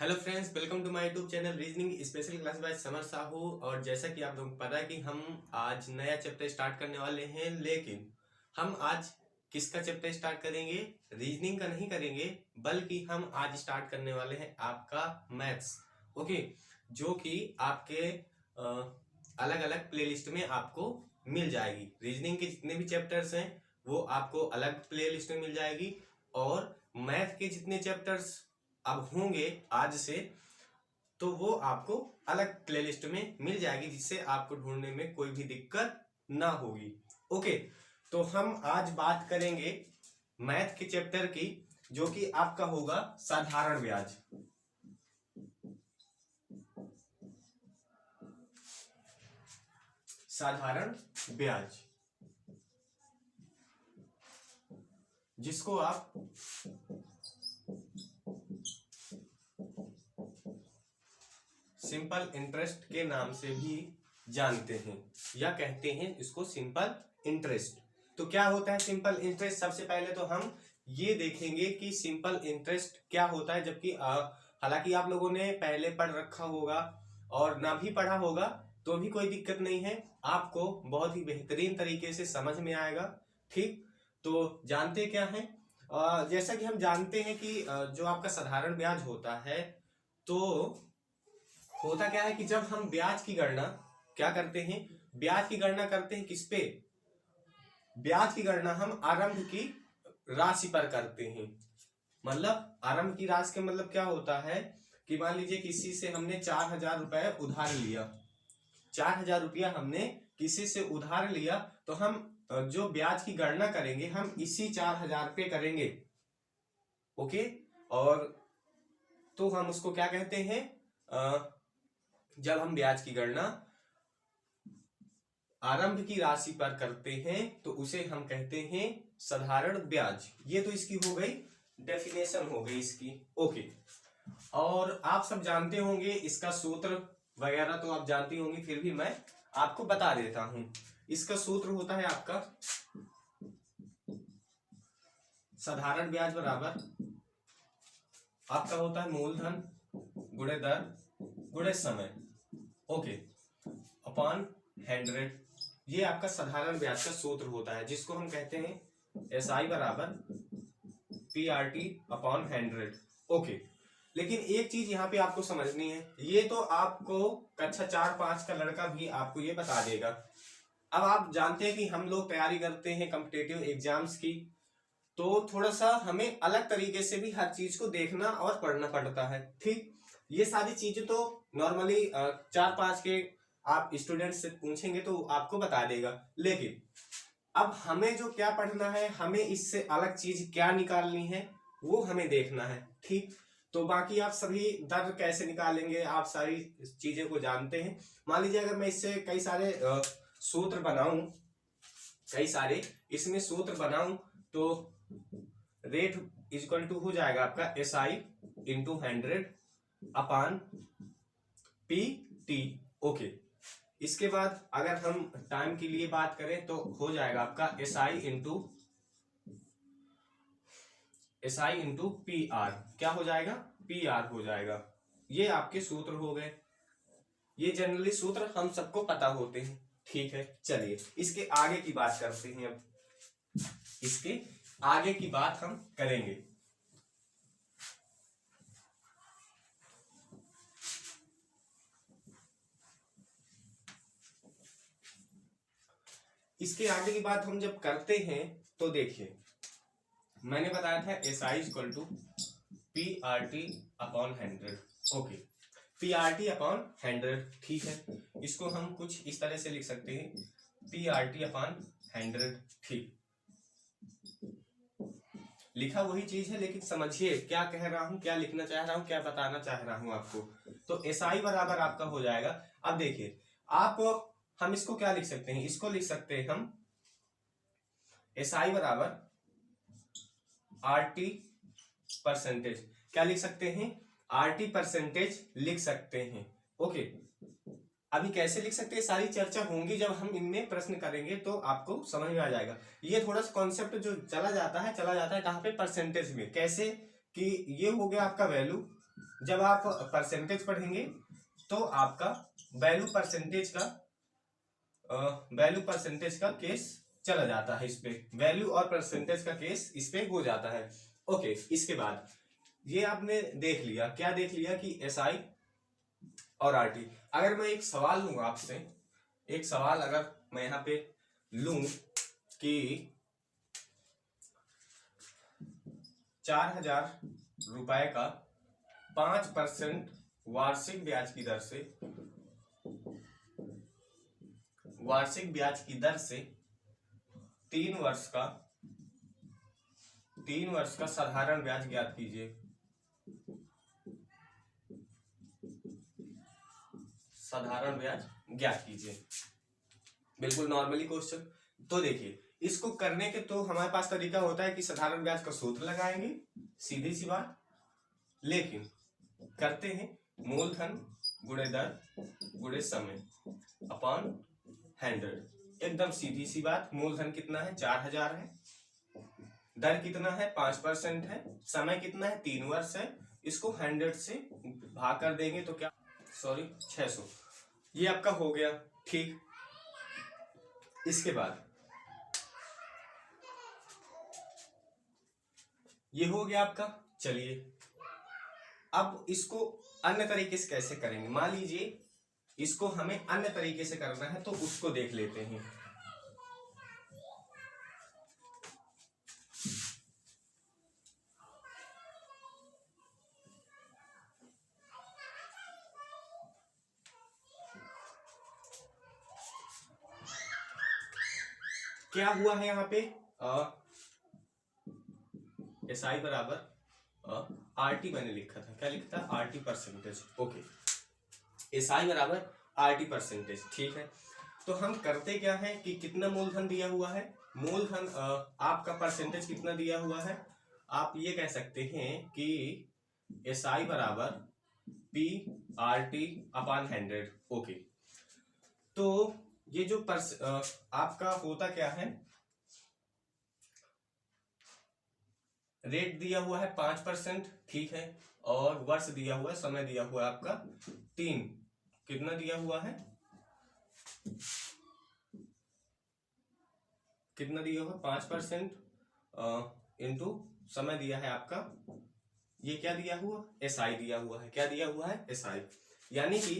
Hello friends, welcome to my YouTube channel reasoning special class by Samar Sahu. और जैसा कि आप लोगों को पता है कि हम आज नया चैप्टर स्टार्ट करने वाले हैं, लेकिन हम आज किसका चैप्टर स्टार्ट करेंगे? रीजनिंग का नहीं करेंगे, बल्कि हम आज स्टार्ट करने वाले हैं आपका मैथ्स। ओके, जो कि आपके अलग अलग प्लेलिस्ट में आपको मिल जाएगी। रीजनिंग के जितने भी चैप्टर्स हैं वो आपको अलग प्लेलिस्ट में मिल जाएगी, और मैथ के जितने चैप्टर्स अब होंगे आज से, तो वो आपको अलग प्लेलिस्ट में मिल जाएगी, जिससे आपको ढूंढने में कोई भी दिक्कत ना होगी। ओके, तो हम आज बात करेंगे मैथ के चैप्टर की, जो कि आपका होगा साधारण ब्याज। साधारण ब्याज, जिसको आप सिंपल इंटरेस्ट के नाम से भी जानते हैं, या कहते हैं इसको सिंपल इंटरेस्ट। तो क्या होता है सिंपल इंटरेस्ट? सबसे पहले तो हम ये देखेंगे कि सिंपल इंटरेस्ट क्या होता है, जबकि हालांकि आप लोगों ने पहले पढ़ रखा होगा, और ना भी पढ़ा होगा तो भी कोई दिक्कत नहीं है, आपको बहुत ही बेहतरीन तरीके से समझ में आएगा। ठीक, तो जानते क्या है? जैसा कि हम जानते हैं कि जो आपका साधारण ब्याज होता है, तो होता क्या है कि जब हम ब्याज की गणना क्या करते हैं, ब्याज की गणना करते हैं किस पे? ब्याज की गणना हम आरंभ की राशि पर करते हैं। मतलब आरंभ की राशि का मतलब क्या होता है कि मान लीजिए किसी से हमने 4,000 रुपए उधार लिया, 4,000 रुपया हमने किसी से उधार लिया, तो हम जो ब्याज की गणना करेंगे हम इसी 4,000 पे करेंगे। ओके, और तो हम उसको क्या कहते हैं? जब हम ब्याज की गणना आरंभ की राशि पर करते हैं तो उसे हम कहते हैं साधारण ब्याज। ये तो इसकी हो गई डेफिनेशन, हो गई इसकी। ओके, और आप सब जानते होंगे इसका सूत्र वगैरह, तो आप जानते होंगे, फिर भी मैं आपको बता देता हूं। इसका सूत्र होता है आपका साधारण ब्याज बराबर आपका होता है मूलधन गुणे दर गुणे समय, ओके, अपॉन 100। ये आपका साधारण ब्याज का सूत्र होता है, जिसको हम कहते हैं एसआई बराबर पीआरटी अपॉन 100। ओके, लेकिन एक चीज यहाँ पे आपको समझनी है, ये तो आपको कक्षा 4-5 का लड़का भी आपको ये बता देगा। अब आप जानते हैं कि हम लोग तैयारी करते हैं कॉम्पिटिटिव एग्जाम्स की, तो थोड़ा सा हमें अलग तरीके से भी हर चीज को देखना और पढ़ना पड़ता है। ठीक, ये सारी चीजें तो नॉर्मली 4-5 के आप स्टूडेंट से पूछेंगे तो आपको बता देगा, लेकिन अब हमें जो क्या पढ़ना है, हमें इससे अलग चीज क्या निकालनी है, वो हमें देखना है। ठीक, तो बाकी आप सभी दर कैसे निकालेंगे, आप सारी चीजें को जानते हैं। मान लीजिए अगर मैं इससे कई सारे सूत्र बनाऊं, कई सारे इसमें सूत्र बनाऊं, तो रेट इक्वल टू हो जाएगा आपका S I into 100 upon P T. Okay, इसके बाद अगर हम टाइम के लिए बात करें तो हो जाएगा आपका S I into P R. क्या हो जाएगा? पी आर हो जाएगा। ये आपके सूत्र हो गए। ये जनरली सूत्र हम सबको पता होते हैं। ठीक है, चलिए इसके आगे की बात करते हैं। अब इसके आगे की बात हम करेंगे। इसके आगे की बात हम जब करते हैं तो देखिए, मैंने बताया था S I equal to P R T upon 100। Okay, P R T upon 100। ठीक है, इसको हम कुछ इस तरह से लिख सकते हैं, पी आर टी अपॉन 100। ठीक, लिखा वही चीज है, लेकिन समझिए क्या कह रहा हूं, क्या लिखना चाह रहा हूं, क्या बताना चाह रहा हूं आपको। तो एस आई बराबर आपका हो जाएगा। अब देखिए आप, हम इसको क्या लिख सकते हैं, इसको लिख सकते हैं हम एस आई बराबर आर टी परसेंटेज। क्या लिख सकते हैं? आर टी परसेंटेज लिख सकते हैं। ओके, अभी कैसे लिख सकते हैं सारी चर्चा होंगी, जब हम इनमें प्रश्न करेंगे तो आपको समझ में आ जाएगा। ये थोड़ा सा कॉन्सेप्ट जो चला जाता है कहाँ पे? परसेंटेज में। कैसे कि ये हो गया आपका वैल्यू, जब आप परसेंटेज पढ़ेंगे तो आपका वैल्यू परसेंटेज का केस चला जाता है, इस पे वैल्यू और परसेंटेज का केस इस पे हो जाता है। ओके, इसके बाद ये आपने देख लिया, क्या देख लिया कि एसआई और आरटी। अगर मैं एक सवाल लूंगा आपसे, एक सवाल अगर मैं यहां पे लूं कि 4,000 रुपए का 5% वार्षिक ब्याज की दर से 3 वर्ष का साधारण ब्याज ज्ञात कीजिए। साधारण ब्याज ज्ञात कीजिए, बिल्कुल नॉर्मली क्वेश्चन। तो देखिए, इसको करने के तो हमारे पास तरीका होता है कि साधारण ब्याज का सूत्र लगाएंगे, सीधी सी बात। लेकिन करते हैं मूलधन गुणे दर गुणे समय अपॉन 100। एकदम सीधी सी बात। मूलधन कितना है? 4,000 है। दर कितना है? 5% है। समय कितना है? 3 वर्ष है। इसको 100 से भाग कर देंगे तो क्या, 600। ये आपका हो गया, ठीक। इसके बाद ये हो गया आपका। चलिए अब इसको अन्य तरीके से कैसे करेंगे। मान लीजिए इसको हमें अन्य तरीके से करना है तो उसको देख लेते हैं। क्या हुआ है यहाँ पे? एसआई बराबर आरटी मैंने लिखा था, क्या लिखा था? RT percentage. ओके, एसआई बराबर आरटी परसेंटेज, ठीक है। तो हम करते क्या है कि कितना मूलधन दिया हुआ है, मूलधन आपका परसेंटेज कितना दिया हुआ है, आप ये कह सकते हैं कि एसआई बराबर P R T upon 100। Okay, तो ये जो आपका होता क्या है, रेट दिया हुआ है 5%, ठीक है। और वर्ष दिया हुआ है, समय दिया हुआ है आपका 3। कितना दिया हुआ है? कितना दिया हुआ? 5% इंटू समय दिया है आपका, ये क्या दिया हुआ? एसआई दिया हुआ है। क्या दिया हुआ है? एसआई। यानी कि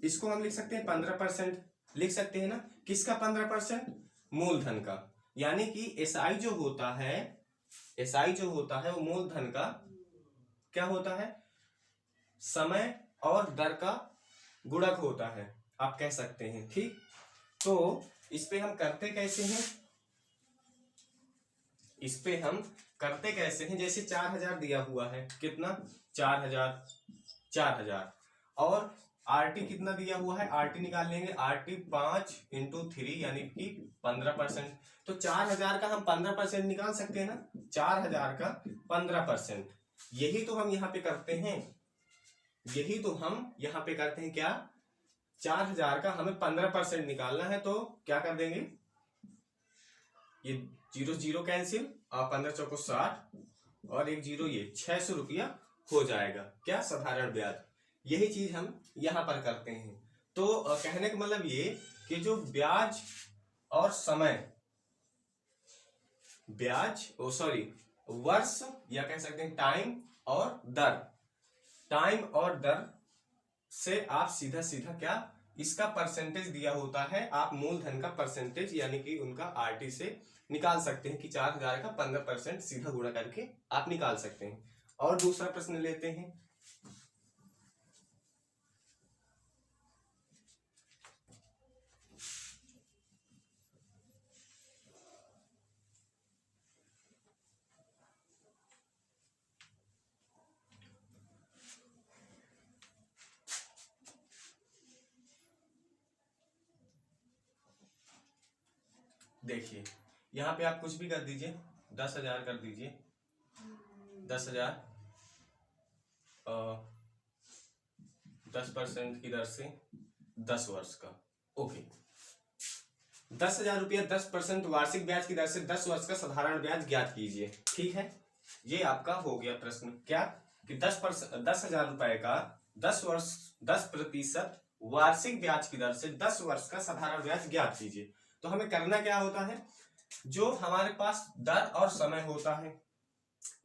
इसको हम लिख सकते हैं 15%, लिख सकते हैं ना। किसका 15%? मूलधन का। यानी कि एसआई जो होता है, एसआई जो होता है वो मूलधन का क्या होता है? समय और दर का गुणक होता है, आप कह सकते हैं, ठीक। तो इस पे हम करते कैसे हैं? इस पे हम करते कैसे हैं? जैसे 4,000 दिया हुआ है, कितना? 4,000 और आरटी कितना दिया हुआ है? आरटी निकाल लेंगे। आरटी 5 इंटू 3 यानी कि 15%। तो 4,000 का हम 15% निकाल सकते हैं ना। 4,000 का 15%, यही तो हम यहाँ पे करते हैं, यही तो हम यहाँ पे करते हैं। क्या? 4,000 का हमें 15% निकालना है, तो क्या कर देंगे, ये 0 कैंसिल और 15 चौको 60 और 1 0, ये 600 रुपया हो जाएगा। क्या? साधारण ब्याज। यही चीज हम यहां पर करते हैं। तो कहने का मतलब ये कि जो ब्याज और समय, वर्ष या कह सकते हैं टाइम और दर से आप सीधा सीधा क्या, इसका परसेंटेज दिया होता है, आप मूलधन का परसेंटेज यानी कि उनका आरटी से निकाल सकते हैं कि 4,000 का 15% सीधा गुणा करके आप निकाल सकते हैं। और दूसरा प्रश्न लेते हैं। देखिए यहां पे आप कुछ भी कर दीजिए, 10,000 कर दीजिए, 10,000 10% की दर से 10 वर्ष का। ओके, 10,000 रुपया 10% वार्षिक ब्याज की दर से 10 वर्ष का साधारण ब्याज ज्ञात कीजिए, ठीक है। ये आपका हो गया प्रश्न। क्या? कि 10,000 रुपए का 10% वार्षिक ब्याज की दर से 10 वर्ष का साधारण ब्याज ज्ञात कीजिए। तो हमें करना क्या होता है, जो हमारे पास दर और समय होता है,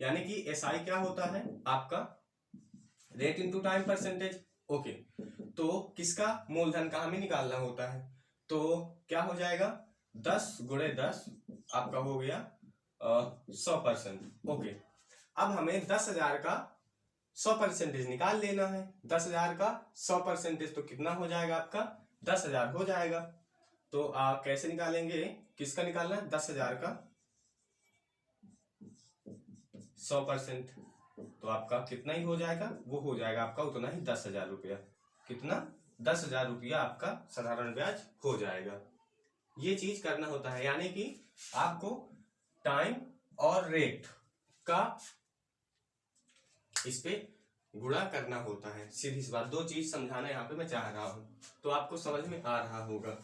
यानी कि एसआई क्या होता है आपका rate into time percentage. Okay, तो किसका, मूलधन का हमें निकालना होता है। तो क्या हो जाएगा, 10 गुणे 10 आपका हो गया 100%। ओके, अब हमें 10,000 का 100% निकाल लेना है। 10,000 का 100% तो कितना हो जाएगा आपका 10,000 हो जाएगा। तो आप कैसे निकालेंगे, किसका निकालना है, 10,000 का 100%, तो आपका कितना ही हो जाएगा, वो हो जाएगा आपका उतना ही 10,000 रुपया। कितना, 10,000 रुपया आपका साधारण ब्याज हो जाएगा। ये चीज करना होता है, यानी कि आपको टाइम और रेट का इस पे गुणा करना होता है। सीधी सी बात, दो चीज समझाना यहाँ पे मैं चाह रहा हूं, तो आपको समझ में आ रहा होगा।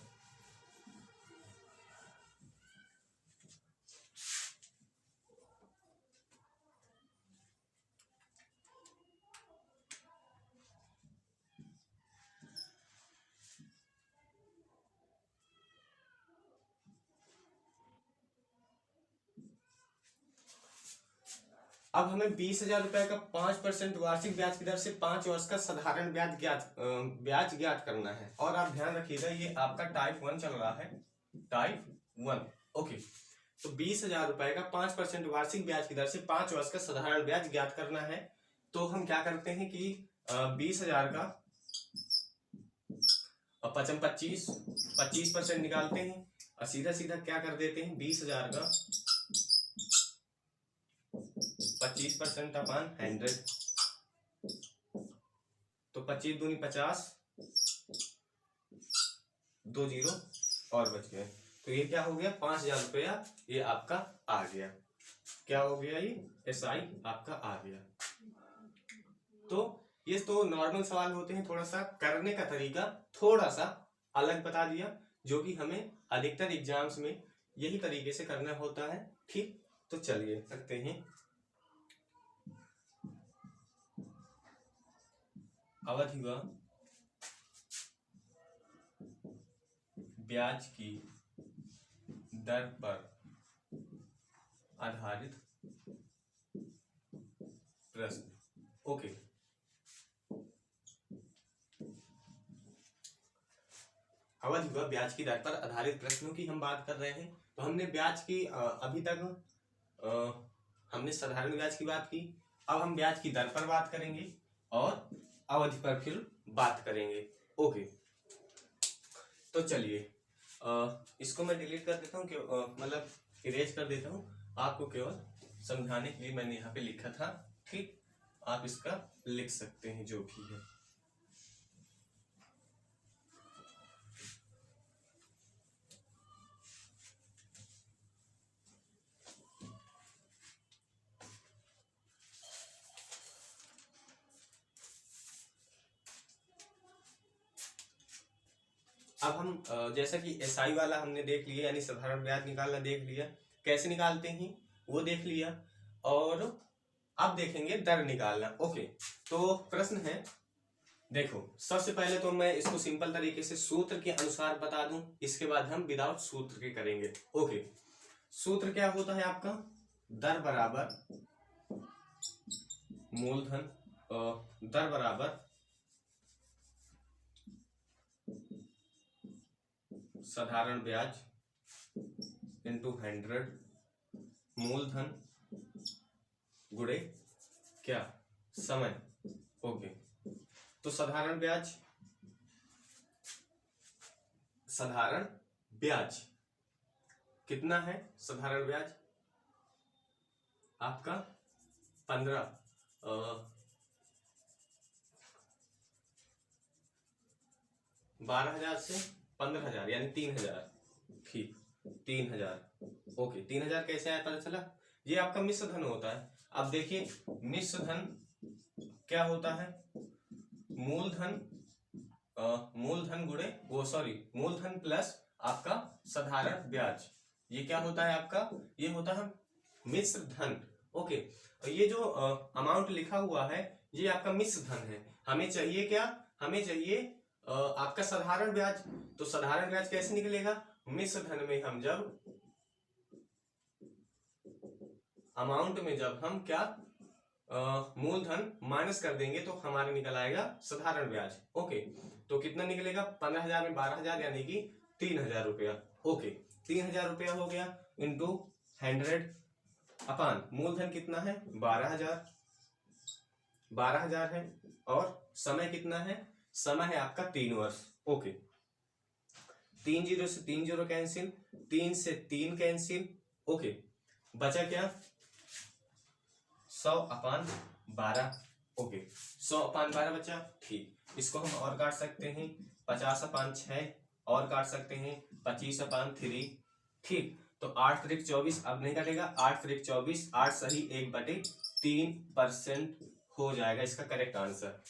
अब हमें 20,000 रुपए का 5% वार्षिक ब्याज की दर से 5 वर्ष का साधारण ब्याज ज्ञात करना है। और आप ध्यान रखिएगा, ये आपका टाइप 1 चल रहा है, टाइप 1। ओके, तो 20,000 रुपए का 5% वार्षिक ब्याज की दर से 5 वर्ष का साधारण ब्याज ज्ञात करना है। तो हम क्या करते हैं कि 20,000 का 25% निकालते हैं और सीधा सीधा क्या कर देते हैं, 20,000 का 25% अपन 100, तो 25 दूनी 50, 2 जीरो और बच गए। तो ये क्या हो गया, 5,000 रुपया ये आपका आ गया। क्या हो गया, ये एसआई आपका आ गया। तो ये तो नॉर्मल सवाल होते हैं, थोड़ा सा करने का तरीका थोड़ा सा अलग बता दिया, जो कि हमें अधिकतर एग्जाम्स में यही तरीके से करना होता है। ठीक, तो चलिए करते हैं। अवधि व ब्याज की दर पर आधारित प्रश्न। ओके, अवधि व ब्याज की दर पर आधारित प्रश्नों की हम बात कर रहे हैं। तो हमने ब्याज की अभी तक हमने साधारण ब्याज की बात की, अब हम ब्याज की दर पर बात करेंगे और अवधि पर फिर बात करेंगे। ओके, तो चलिए इसको मैं डिलीट कर देता हूँ, मतलब इरेज कर देता हूँ, आपको केवल समझाने के लिए मैंने यहाँ पे लिखा था। ठीक, आप इसका लिख सकते हैं जो भी है। अब हम जैसा कि एसआई वाला हमने देख लिया, यानी साधारण ब्याज निकालना देख लिया, कैसे निकालते हैं वो देख लिया, और अब देखेंगे दर निकालना। ओके, तो प्रश्न है, देखो सबसे पहले तो मैं इसको सिंपल तरीके से सूत्र के अनुसार बता दूं, इसके बाद हम विदाउट सूत्र के करेंगे। ओके, सूत्र क्या होता है आपका, दर बराबर मूलधन, दर बराबर साधारण ब्याज इंटू 100 मूलधन गुणे क्या, समय। ओके, तो साधारण ब्याज कितना है, साधारण ब्याज आपका 12,000 से 15,000 यानी 3,000। ठीक, 3,000। ओके, 3,000 कैसे आया पता चला, ये आपका मिश्र धन होता है। अब देखिए मिश्र धन क्या होता है, मूलधन गुणे मूलधन प्लस आपका साधारण ब्याज, ये क्या होता है आपका, ये होता है मिश्र धन। ओके, ये जो अमाउंट लिखा हुआ है ये आपका मिश्र धन है। हमें चाहिए क्या, हमें चाहिए आपका साधारण ब्याज। तो साधारण ब्याज कैसे निकलेगा, मिश्र धन में हम जब अमाउंट में जब हम क्या मूलधन माइनस कर देंगे तो हमारा निकल आएगा साधारण ब्याज। ओके, तो कितना निकलेगा, 15,000 में 12,000 यानी कि 3,000 रुपया। ओके, 3,000 रुपया हो गया इंटू 100 अपान मूलधन कितना है 12,000 है और समय कितना है, समय है आपका 3 वर्ष। ओके, 3 जीरो से 3 जीरो कैंसिल, 3 से 3 कैंसिल। ओके, बचा क्या 100 अपान 12। ओके, 100 अपान 12 बचा। ठीक, इसको हम और काट सकते हैं, 50 अपान 6 और काट सकते हैं, 25 अपान 3। ठीक, तो 8 त्रिक 24 अब नहीं कटेगा, 8 त्रिक 24, 8 सही 1/3% हो जाएगा इसका करेक्ट आंसर।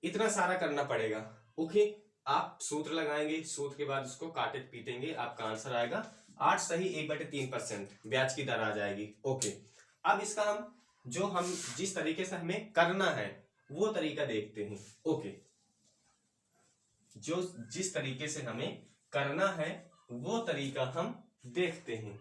इतना सारा करना पड़ेगा। ओके, आप सूत्र लगाएंगे, सूत्र के बाद उसको काटे पीटेंगे, आपका आंसर आएगा 8 सही 1/3% ब्याज की दर आ जाएगी। ओके, अब इसका हम जिस तरीके से हमें करना है वो तरीका देखते हैं। ओके, जो जिस तरीके से हमें करना है वो तरीका हम देखते हैं।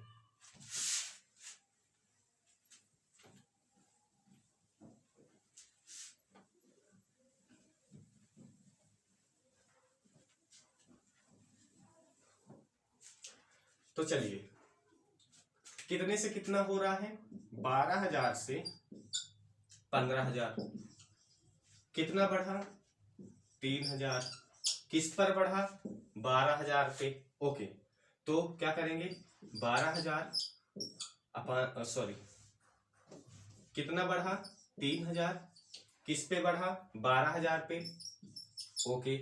तो चलिए, कितने से कितना हो रहा है, 12,000 से 15,000। कितना बढ़ा, 3,000। किस पर बढ़ा, 12,000 पे। ओके, तो क्या करेंगे, 12,000 अपान सॉरी कितना बढ़ा, 3,000। किस पे बढ़ा, 12,000 पे। Okay,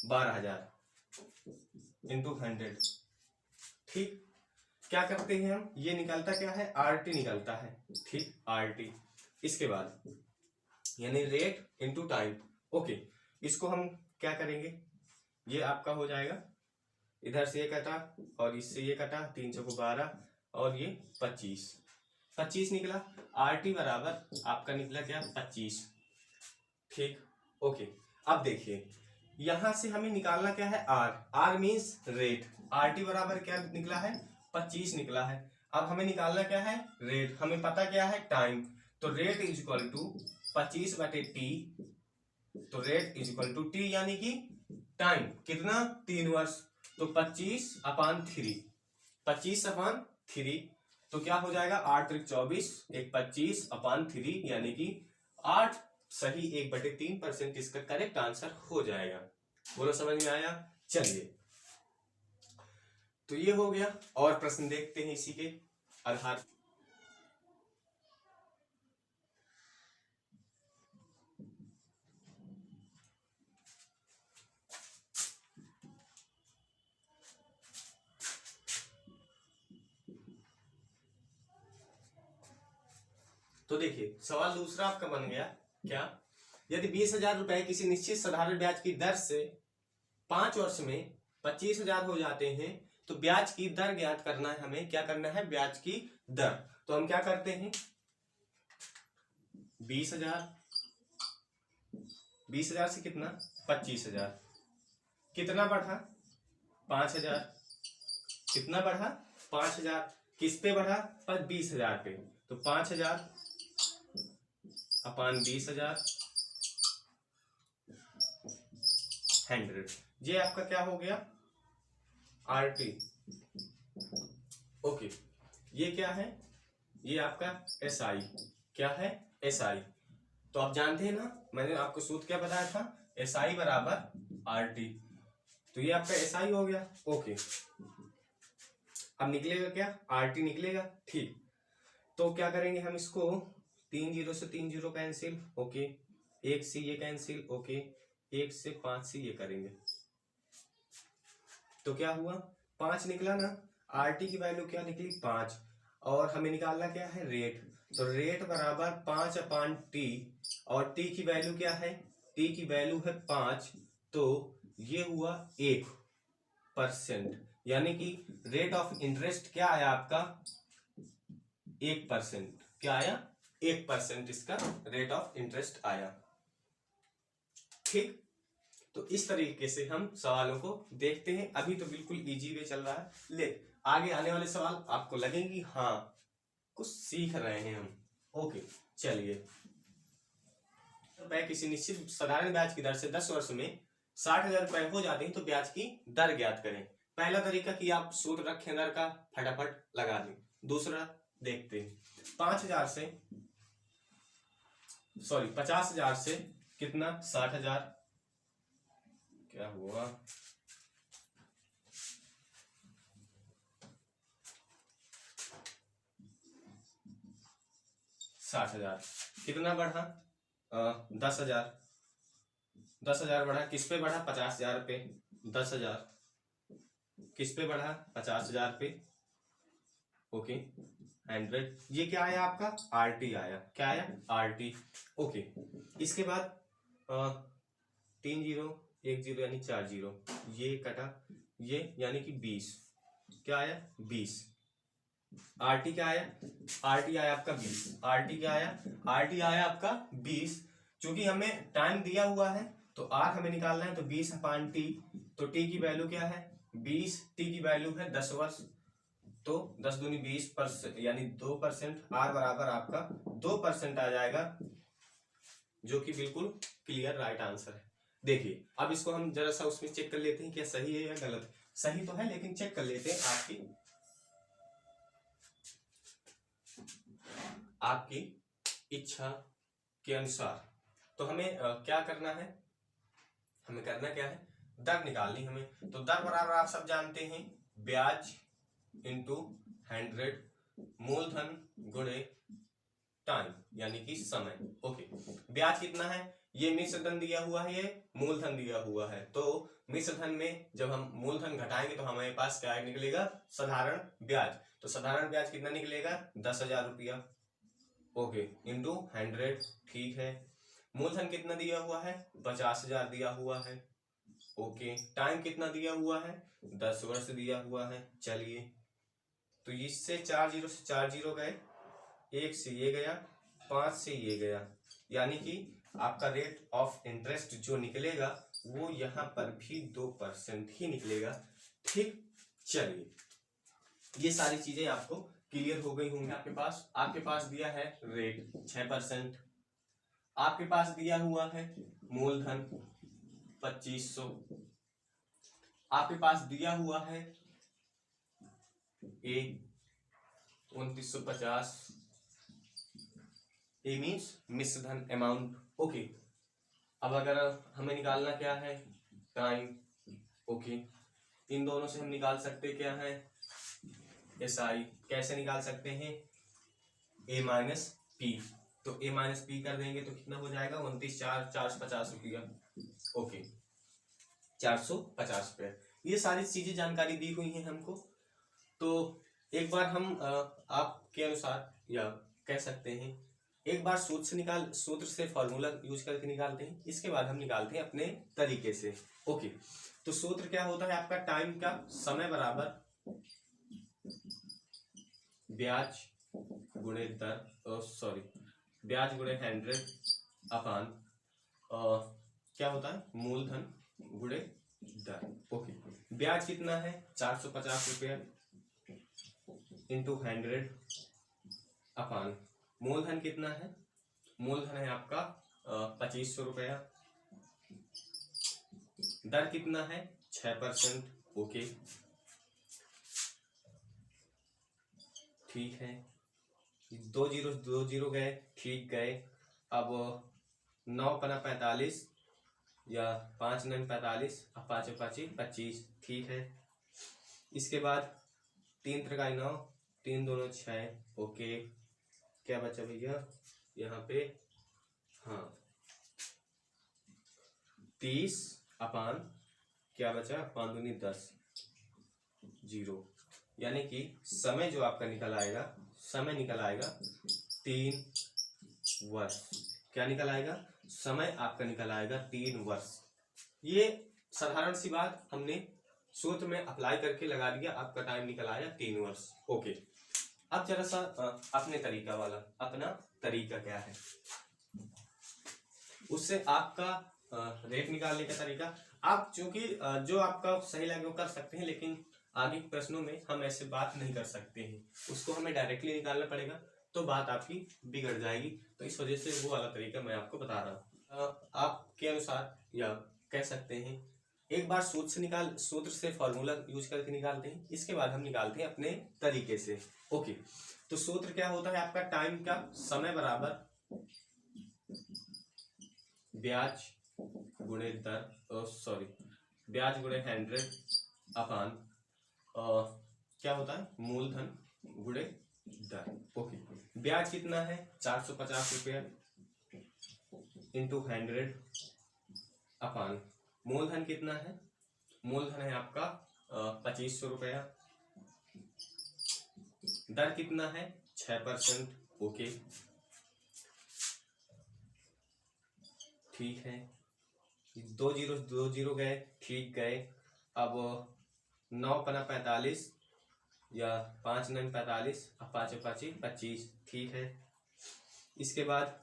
12,000 into 100। ठीक, क्या करते हैं हम, ये निकलता क्या है, आरटी निकलता है। ठीक, आरटी, इसके बाद यानी रेट इंटू टाइम। ओके, इसको हम क्या करेंगे, ये आपका हो जाएगा, इधर से ये कटा और इससे ये कटा, 3 चौको 12 और ये 25 निकला। आरटी बराबर आपका निकला क्या, 25। ठीक, ओके, अब देखिए यहां से हमें निकालना क्या है, आर मीन्स रेट। आरटी बराबर क्या निकला है, 25 निकला है। अब हमें निकालना क्या है, रेट। हमें पता क्या है, टाइम। तो rate is equal to 25/T। तो rate is equal to T यानी कि टाइम कितना, 3 वर्ष। तो 25/3, 25/3। तो क्या हो जाएगा, 8 त्रिक 24, एक 25/3 यानी कि 8 सही 1/3% इसका करेक्ट आंसर हो जाएगा। बोलो समझ में आया। चलिए, तो ये हो गया, और प्रश्न देखते हैं इसी के आधार। तो देखिए सवाल दूसरा आपका बन गया क्या, यदि 20,000 रुपए किसी निश्चित साधारण ब्याज की दर से 5 वर्ष में 25,000 हो जाते हैं तो ब्याज की दर ज्ञात करना है। हमें क्या करना है, ब्याज की दर। तो हम क्या करते हैं, 20,000 से कितना, 25,000। कितना बढ़ा, 5,000। कितना बढ़ा, 5,000। किस पे बढ़ा, 20,000 पे। तो 5,000 अपान 20,000 100। ये आपका क्या हो गया, आरटी। ओके, ये क्या है, ये आपका एसआई। क्या है, एसआई। तो आप जानते हैं ना, मैंने आपको सूत्र क्या बताया था, एसआई बराबर आरटी। तो ये आपका एसआई हो गया। ओके, अब निकलेगा क्या, आरटी निकलेगा। ठीक, तो क्या करेंगे हम इसको, 3 जीरो से 3 जीरो कैंसिल। ओके, 1 से ये कैंसिल। ओके, 1 से 5 से ये करेंगे तो क्या हुआ, 5 निकला ना। आरटी की वैल्यू क्या निकली, 5। और हमें निकालना क्या है, रेट। तो रेट बराबर 5/T। और टी की वैल्यू क्या है, टी की वैल्यू है 5। तो ये हुआ 1%, यानी कि रेट ऑफ इंटरेस्ट क्या है आपका, 1%। क्या आया? 1% इसका रेट ऑफ इंटरेस्ट आया। ठीक, तो इस तरीके से हम सवालों को देखते हैं। अभी तो बिल्कुल इजी वे चल रहा है, ले आगे आने वाले सवाल आपको लगेंगे हाँ कुछ सीख रहे हैं हम। ओके, चलिए। तो किसी निश्चित साधारण ब्याज की दर से 10 वर्ष में 60,000 रुपए हो जाते हैं तो ब्याज की दर ज्ञात करें। पहला तरीका कि आप सूत्र रखें दर का, फटाफट लगा दें। दूसरा देखते हैं, 50,000 से कितना 60,000 क्या हुआ? 60,000 कितना बढ़ा? 10,000। 10,000 बढ़ा, किस पे बढ़ा? 50,000 पे। 10,000 किस पे बढ़ा? 50,000 पे। ओके, 100। ये क्या आया आपका? आरटी आया। क्या आया? आरटी। ओके, इसके बाद 3 0 1 0 यानी 4 0, ये कटा, ये यानी कि 20। क्या आया? 20। आरटी क्या आया? आरटी आया आपका 20। आरटी क्या आया? आरटी आया आपका 20। चूंकि हमें टाइम दिया हुआ है तो आर हमें निकालना है, तो 20/t। तो टी की वैल्यू क्या है? 20। टी की वैल्यू है 10 वर्ष, तो 10 दूनी 20% यानी 2%। आर बराबर आपका 2% आ जाएगा, जो कि बिल्कुल क्लियर राइट आंसर है। देखिए, अब इसको हम जरा सा उसमें चेक कर लेते हैं क्या सही है या गलत। सही तो है, लेकिन चेक कर लेते हैं आपकी इच्छा के अनुसार। तो हमें क्या करना है? हमें करना क्या है? दर निकालनी हमें। तो दर बराबर आप सब जानते हैं, ब्याज इंटू 100 मूलधन गुणे टाइम यानी कि समय। ओके, ब्याज कितना है? ये मिश्रधन दिया हुआ है, ये मूलधन दिया हुआ है। तो मिश्रधन में जब हम मूलधन घटाएंगे तो हमारे पास क्या निकलेगा? साधारण ब्याज। तो साधारण ब्याज कितना निकलेगा? 10,000 रुपया। Okay, into 100। ठीक है, मूलधन कितना दिया हुआ है? 50,000 दिया हुआ है। ओके, टाइम कितना दिया हुआ है? 10 वर्ष दिया हुआ है। चलिए, तो इससे 4 0 से 4 0 गए, 1 से ये गया, 5 से ये गया, यानी कि आपका रेट ऑफ इंटरेस्ट जो निकलेगा वो यहाँ पर भी 2% ही निकलेगा। ठीक, चलिए, ये सारी चीजें आपको क्लियर हो गई होंगी। आपके पास दिया है रेट 6%। आपके पास दिया हुआ है मूलधन 2500। आपके पास दिया हुआ है ए 2950। ए मीन्स मिश्रधन अमाउंट। ओके, अब अगर हमें निकालना क्या है? टाइम। ओके, इन दोनों से हम निकाल सकते क्या है? एसआई। कैसे निकाल सकते हैं? ए माइनस पी। तो ए माइनस पी कर देंगे तो कितना हो जाएगा? 29,450 रुपया। ओके, 450 रुपये। ये सारी चीजें जानकारी दी हुई हैं हमको। तो एक बार हम आपके अनुसार या कह सकते हैं एक बार सूत्र से फॉर्मूला यूज करके निकालते हैं, इसके बाद हम निकालते हैं अपने तरीके से। ओके, तो सूत्र क्या होता है आपका? टाइम का समय बराबर ब्याज गुणे दर, ब्याज गुणे 100 अपान क्या होता है? मूलधन गुणे दर। ओके, ब्याज कितना है? 450 रुपया इंटू 100 अपान मूलधन कितना है? मूलधन है आपका 2500 रुपया। दर कितना है? 6%। ओके, ठीक है, 2 0 गए, ठीक गए। अब 9×45 या 5×45, 5×5 = 25। ठीक है, इसके बाद 3 × 9, 3 दूनी 6। ओके, क्या बचा भैया यहाँ पे? हाँ, 30 अपान क्या बचा? 5 दूनी 10 0, यानी कि समय जो आपका निकल आएगा, समय निकल आएगा 3 वर्ष। क्या निकल आएगा? समय आपका निकल आएगा 3 वर्ष। ये साधारण सी बात हमने सूत्र में अप्लाई करके लगा दिया, आपका टाइम निकल आया 3 वर्ष। ओके, अब जरा सा अपने तरीका वाला, अपना तरीका क्या है, उससे आपका रेट निकालने का तरीका, आप चूंकि जो आपका सही लगे वो कर सकते हैं, लेकिन आगे के प्रश्नों में हम ऐसे बात नहीं कर सकते हैं, उसको हमें डायरेक्टली निकालना पड़ेगा, तो बात आपकी बिगड़ जाएगी। तो इस वजह से वो वाला तरीका मैं आपको बता रहा हूँ। आपके अनुसार या कह सकते हैं एक बार सूत्र से फॉर्मूला यूज करके निकालते हैं, इसके बाद हम निकालते हैं अपने तरीके से। ओके, तो सूत्र क्या होता है आपका, टाइम का समय बराबर ब्याज गुणे दर, ब्याज गुणे 100 अपान क्या होता है, मूलधन गुणे दर। ओके, ब्याज कितना है 450 रुपया इंटू 100 अपान मूलधन कितना है, मूलधन है आपका 2500 रुपया, दर कितना है 6%। ओके, ठीक है, 2 जीरो गए, ठीक गए। अब 9 पना 45 या 5 9 45, अब 5 5 25, ठीक है। इसके बाद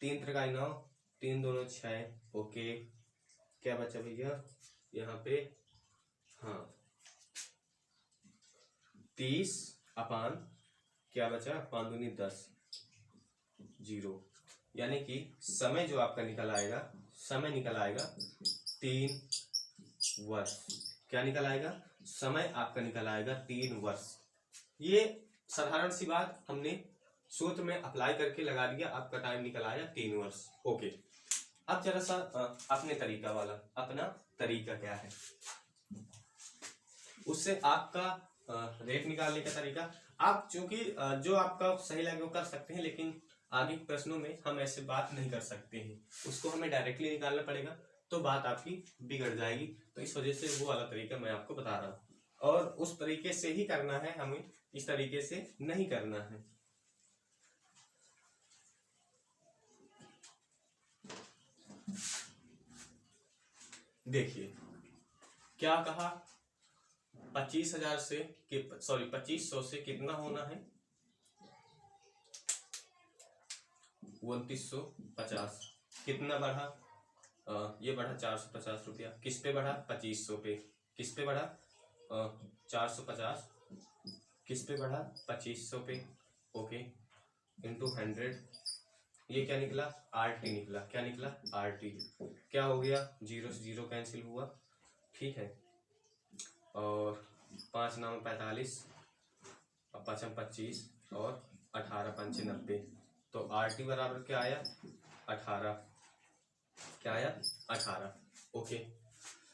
3 3 9, 3 2 6। ओके, क्या बचा भैया यहाँ पे, हाँ 30 अपान क्या बचा 5 दूनी 10 0, यानी कि समय जो आपका निकल आएगा, समय निकल आएगा 3 वर्ष। क्या निकल आएगा, समय आपका निकल आएगा 3 वर्ष। ये साधारण सी बात हमने सूत्र में अप्लाई करके लगा दिया, आपका टाइम निकल आया 3 वर्ष। ओके, अब जरा सा अपने तरीका वाला, अपना तरीका क्या है, उससे आपका रेट निकालने का तरीका, आप चूंकि जो आपका सही लगे वो कर सकते हैं, लेकिन आगे के प्रश्नों में हम ऐसे बात नहीं कर सकते हैं, उसको हमें डायरेक्टली निकालना पड़ेगा, तो बात आपकी बिगड़ जाएगी। तो इस वजह से वो वाला तरीका मैं आपको बता रहा हूँ, और उस तरीके से ही करना है, हमें इस तरीके से नहीं करना है। देखिए क्या कहा, 25,000 से 2500 से कितना होना है 2950, कितना बढ़ा, ये बढ़ा 450 रुपया, किस पे बढ़ा 2500 पे, किस पे बढ़ा 450, किस पे बढ़ा 2500 पे। ओके, इंटू 100, ये क्या निकला RT निकला, क्या निकला RT, क्या हो गया 0 से 0 कैंसिल हुआ, ठीक है। और 5 9 45, 5 25 और 18 5 90, तो RT बराबर क्या आया 18, क्या आया 18। ओके,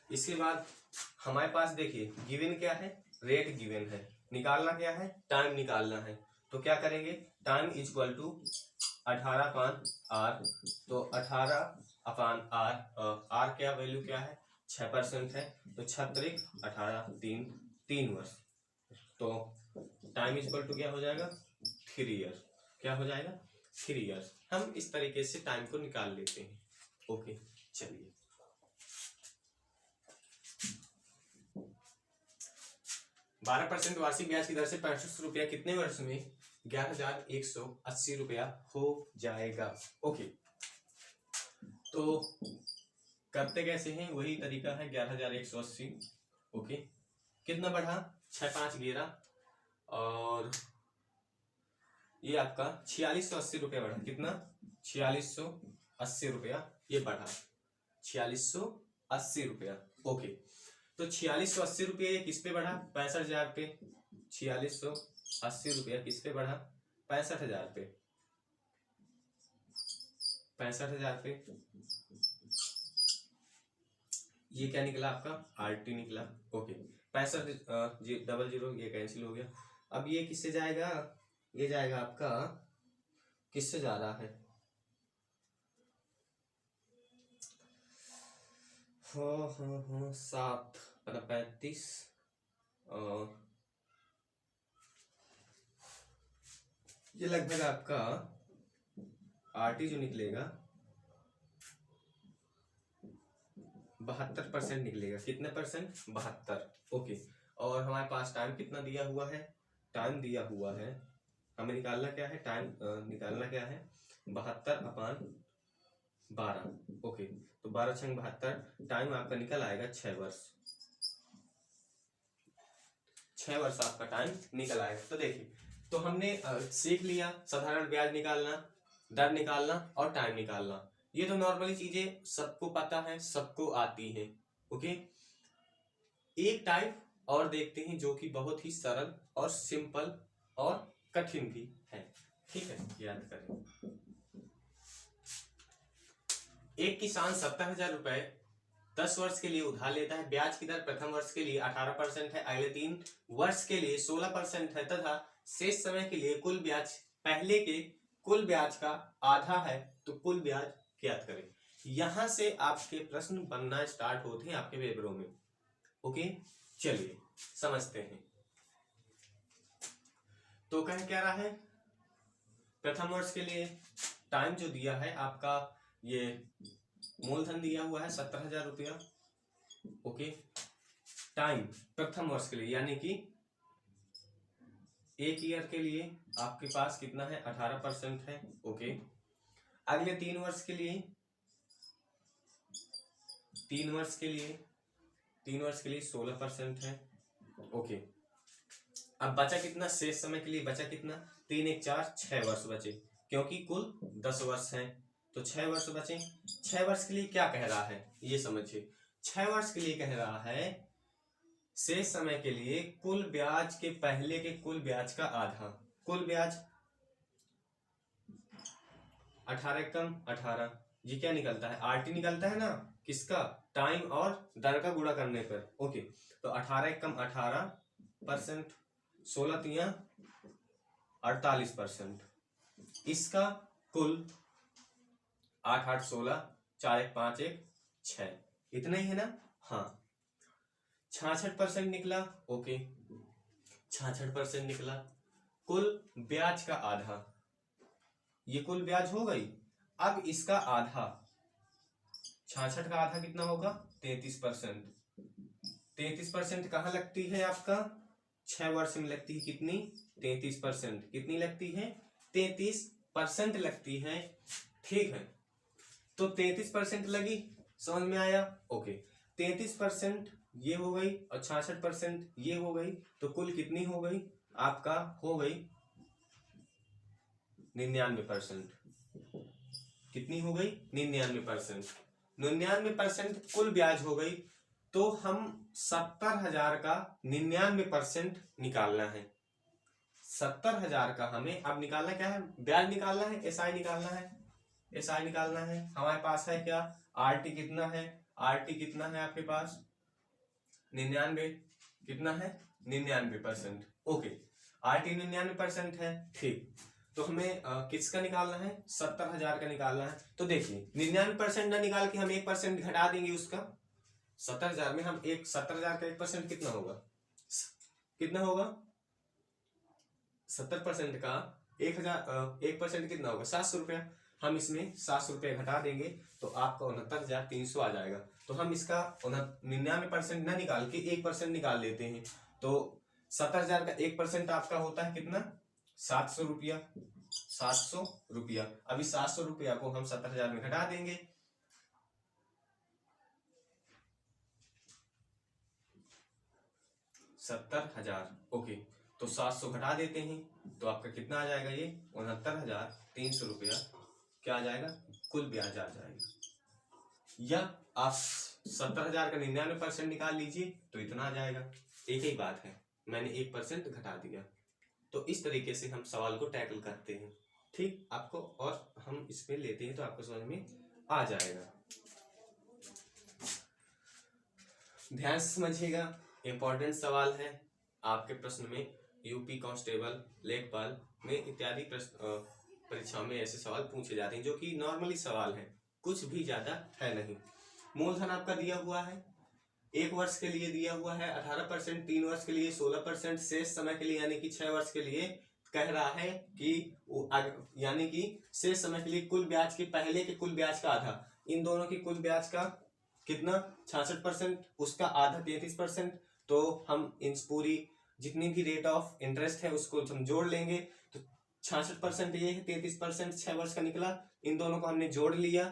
इसके बाद हमारे पास देखिए गिवन क्या है, रेट गिवन है, निकालना क्या है, टाइम निकालना है। तो क्या करेंगे, time is equal to 18 upon R, तो 18 अपान R, R क्या वैल्यू क्या है 6% है, तो 6 18 3 वर्ष, तो टाइम इज इक्वल टू क्या हो जाएगा 3 ईयर, क्या हो जाएगा 3 ईयर्स। हम इस तरीके से टाइम को निकाल लेते हैं। ओके, चलिए 12% वार्षिक ब्याज की दर से 65 रुपया कितने वर्ष में 11,180 रुपया हो जाएगा। ओके, तो करते कैसे हैं, वही तरीका है 11,180। ओके, कितना बढ़ा 6 5 11, और ये आपका 4680 रुपया बढ़ा, कितना 4680 रुपया ये बढ़ा, 4680 रुपया। ओके, तो 4680 रुपया ये किस पे बढ़ा 65,000 पे, 4680 रुपया किस पे बढ़ा 65,000 पे, 65,000 पे। ये क्या निकला आपका RT निकला। ओके, 65 00 ये कैंसिल हो गया। अब ये किससे जाएगा, ये जाएगा आपका किससे जा रहा है, हाँ 7 35, और ये लगभग आपका RT जो निकलेगा 72% निकलेगा, कितने परसेंट 72। ओके, और हमारे पास टाइम कितना दिया हुआ है, टाइम दिया हुआ है हमें निकालना क्या है, टाइम निकालना क्या है, 72/12। ओके, तो 12 छंग 72, टाइम आपका निकल आएगा 6 वर्ष। 6 वर्ष आपका टाइम निकल आएगा। तो देखिए, तो हमने सीख लिया साधारण ब्याज निकालना, दर निकालना और टाइम निकालना। ये तो नॉर्मली चीजें सबको पता है, सबको आती है। ओके, एक टाइप और देखते हैं जो कि बहुत ही सरल और सिंपल और कठिन भी है। ठीक है, याद करें। एक किसान 70,000 रुपए 10 वर्ष के लिए उधार लेता है। ब्याज की दर प्रथम वर्ष के लिए 18% है, अगले 3 वर्ष के लिए 16% है तथा शेष समय के लिए कुल ब्याज पहले के कुल ब्याज का आधा है। तो कुल ब्याज ज्ञात करें। यहां से आपके प्रश्न बनना स्टार्ट होते हैं आपके पेपरों में। ओके, चलिए समझते हैं। तो कह क्या रहा है, प्रथम वर्ष के लिए टाइम जो दिया है आपका, ये मूलधन दिया हुआ है 70,000 रुपया। ओके, टाइम प्रथम वर्ष के लिए यानी कि एक ईयर के लिए आपके पास कितना है, 18% है। ओके, अगले 3 वर्ष के लिए 16% है। ओके, अब बचा कितना, शेष समय के लिए बचा कितना, 3 1 4 6 वर्ष बचे, क्योंकि कुल 10 वर्ष हैं तो 6 वर्ष बचे। 6 वर्ष के लिए क्या कह रहा है ये समझिए। 6 वर्ष के लिए कह रहा है शेष समय के लिए कुल ब्याज के पहले के कुल ब्याज का आधा। कुल ब्याज 18 कम 18, ये क्या निकलता है, आरटी निकलता है ना, किसका, टाइम और दर का गुणा करने पर। ओके, तो 18 कम 18%, 16 तिया 48%, इसका कुल 8 8 16, 4 1 5 1 6, इतना ही है ना। हाँ, 66% निकला। ओके, 66% निकला। कुल ब्याज का आधा, ये कुल ब्याज हो गई। अब इसका आधा, 66 का आधा कितना होगा, 33%। 33% कहाँ लगती है आपका, 6 वर्ष में लगती है कितनी, 33%। कितनी लगती है, 33% लगती है। ठीक है, तो 33% लगी, समझ में आया। ओके, 33% ये हो गई और 66% ये हो गई, तो कुल कितनी हो गई आपका, हो गई 99%। कितनी हो गई, 99%। 99% कुल ब्याज हो गई। तो हम 70,000 का 99% निकालना है। 70,000 का हमें अब निकालना क्या है, ब्याज निकालना है, एसआई निकालना है। एसआई निकालना है, हमारे पास है क्या, आरटी कितना है, आरटी कितना है आपके पास 99, कितना है 99%। ओके, आरटी 99% है। ठीक, तो हमें किसका निकालना है, 70,000 का निकालना है। तो देखिए 99% ना निकाल के हम 1% घटा देंगे उसका। 70,000 में हम 70,000 का 1% कितना होगा, कितना होगा, 70% का 1% कितना होगा, 700 रुपया। हम इसमें 700 रुपये घटा देंगे तो आपका 69,300 आ जाएगा। तो हम इसका 99% ना निकाल के 1% निकाल लेते हैं। तो 70,000 का 1% आपका होता है कितना, 700 रुपया। 700 रुपया। अभी 700 रुपया को हम 70,000 में घटा देंगे, ओके, तो 700 घटा देते हैं तो आपका कितना आ जाएगा, ये 69,300 रुपया क्या आ जाएगा, कुल ब्याज आ जाएगा। या आप 70,000 का 99% निकाल लीजिए तो इतना आ जाएगा। एक ही बात है, मैंने 1% घटा दिया। तो इस तरीके से हम सवाल को टैकल करते हैं। ठीक, आपको और हम इसमें लेते हैं तो आपको समझ में आ जाएगा। ध्यान से समझिएगा, इंपॉर्टेंट सवाल है आपके प्रश्न में। यूपी कांस्टेबल, लेखपाल में इत्यादि परीक्षाओं में ऐसे सवाल पूछे जाते हैं जो कि नॉर्मली सवाल हैं, कुछ भी ज्यादा है नहीं। मूलधन आपका दिया हुआ है, 1 वर्ष के लिए दिया हुआ है 18%, 3 वर्ष के लिए 16%, शेष समय के लिए यानी कि 6 वर्ष के लिए कह रहा है कि यानी कि शेष समय के लिए कुल ब्याज के पहले के कुल ब्याज का आधा, इन दोनों की कुल ब्याज का कितना 66%, उसका आधा 33%। तो हम इन पूरी जितनी भी रेट ऑफ इंटरेस्ट है उसको हम जोड़ लेंगे तो 66% ये है, 33% 6 वर्ष का निकला। इन दोनों को हमने जोड़ लिया,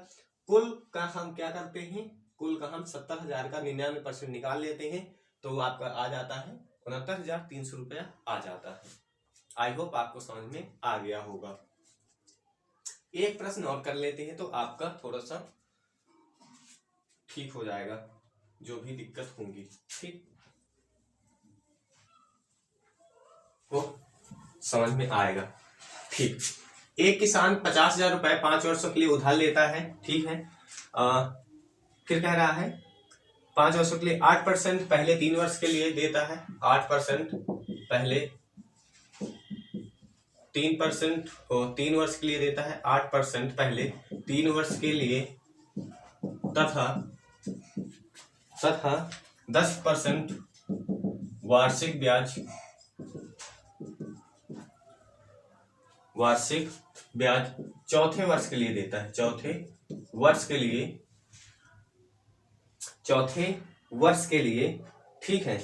कुल का हम क्या करते हैं, कुल का हम 70,000 का 99% निकाल लेते हैं, तो आपका आ जाता है 69,300 रुपया आ जाता है। आई होप आपको समझ में आ गया होगा। एक प्रश्न और कर लेते हैं तो आपका थोड़ा सा ठीक हो जाएगा, जो भी दिक्कत होंगी, ठीक वो समझ में आएगा। ठीक, एक किसान 50,000 रुपए 5 वर्षों के लिए उधार लेता है, ठीक है। फिर कह रहा है 5 वर्षों के लिए 8% पहले 3 वर्ष के लिए देता है, 8% पहले 3% और 3 वर्ष के लिए देता है, 8% पहले 3 वर्ष के लिए तथा 10% वार्षिक ब्याज चौथे वर्ष के लिए देता है, चौथे वर्ष के लिए, ठीक है।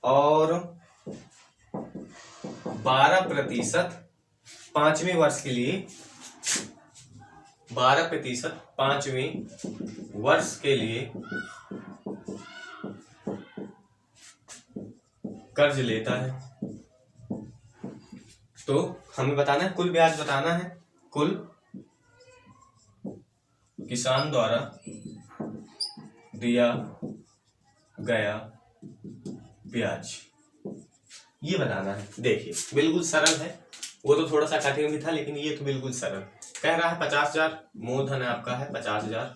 और 12% 5वें वर्ष के लिए, 12% 5वें वर्ष के लिए कर्ज लेता है। तो हमें बताना है, कुल ब्याज बताना है, कुल किसान द्वारा दिया गया ब्याज, ये बताना है। देखिए बिल्कुल सरल है, वो तो थोड़ा सा कठिन भी था, लेकिन ये तो बिल्कुल सरल। कह रहा है 50,000 मूलधन है आपका, है 50,000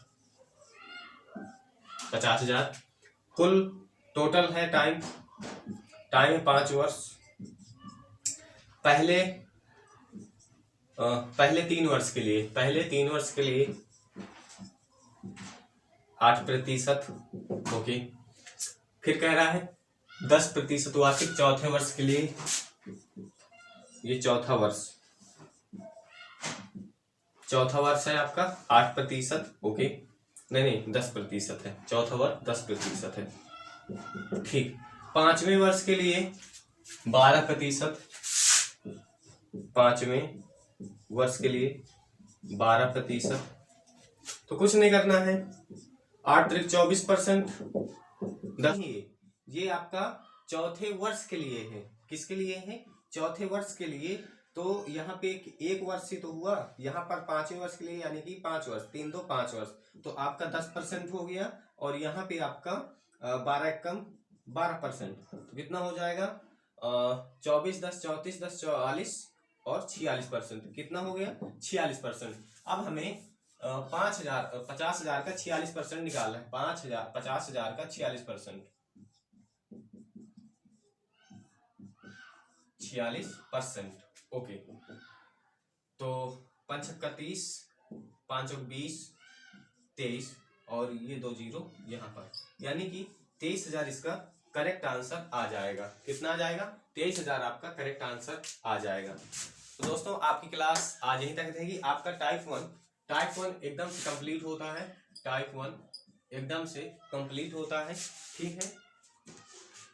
कुल टोटल है, टाइम है 5 वर्ष। पहले 3 वर्ष के लिए, 8%, ओके। फिर कह रहा है 10% वार्षिक चौथे वर्ष के लिए, ये चौथा वर्ष है आपका, 8%, ओके। नहीं 10% है, चौथा वर्ष 10% है, ठीक। 5वें वर्ष के लिए 12%, 5वें वर्ष के लिए 12%, तो कुछ नहीं करना है, 8 × 24%, ये आपका चौथे वर्ष के लिए है। किसके लिए है? चौथे वर्ष के लिए। तो यहाँ पे एक वर्ष ही तो हुआ, यहाँ पर 5वें वर्ष के लिए यानी कि 5 वर्ष, 3 2 5 वर्ष, तो आपका 10% हो गया। और यहाँ पे आपका 12% तो कितना हो जाएगा, 24 10 34 10 44 और 46%, कितना हो गया 46%। अब हमें 50,000 का 46% निकालना है, 50,000 का 46%, 46%, ओके। तो 5 × 30, 5 × 20, 23 और ये 2 0 यहाँ पर, यानी कि 23,000 इसका करेक्ट आंसर आ जाएगा। कितना आ जाएगा? 23,000 आपका करेक्ट आंसर आ जाएगा। तो दोस्तों आपकी क्लास आज यहीं तक रहेगी। आपका टाइप 1 एकदम से कंप्लीट होता है, टाइप 1 एकदम से कंप्लीट होता है, ठीक है।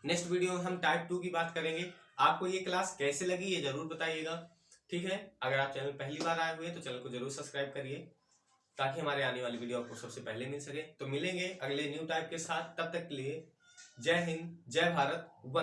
नेक्स्ट वीडियो में हम टाइप 2 की बात करेंगे। आपको ये क्लास कैसे लगी ये जरूर बताइएगा, ठीक है। अगर आप चैनल पहली बार आए हुए हैं तो चैनल को जरूर सब्सक्राइब करिए, ताकि हमारे आने वाली वीडियो आपको सबसे पहले मिल सके। तो मिलेंगे अगले न्यू टाइप के साथ, तब तक के लिए जय हिंद, जय भारत, वंदे।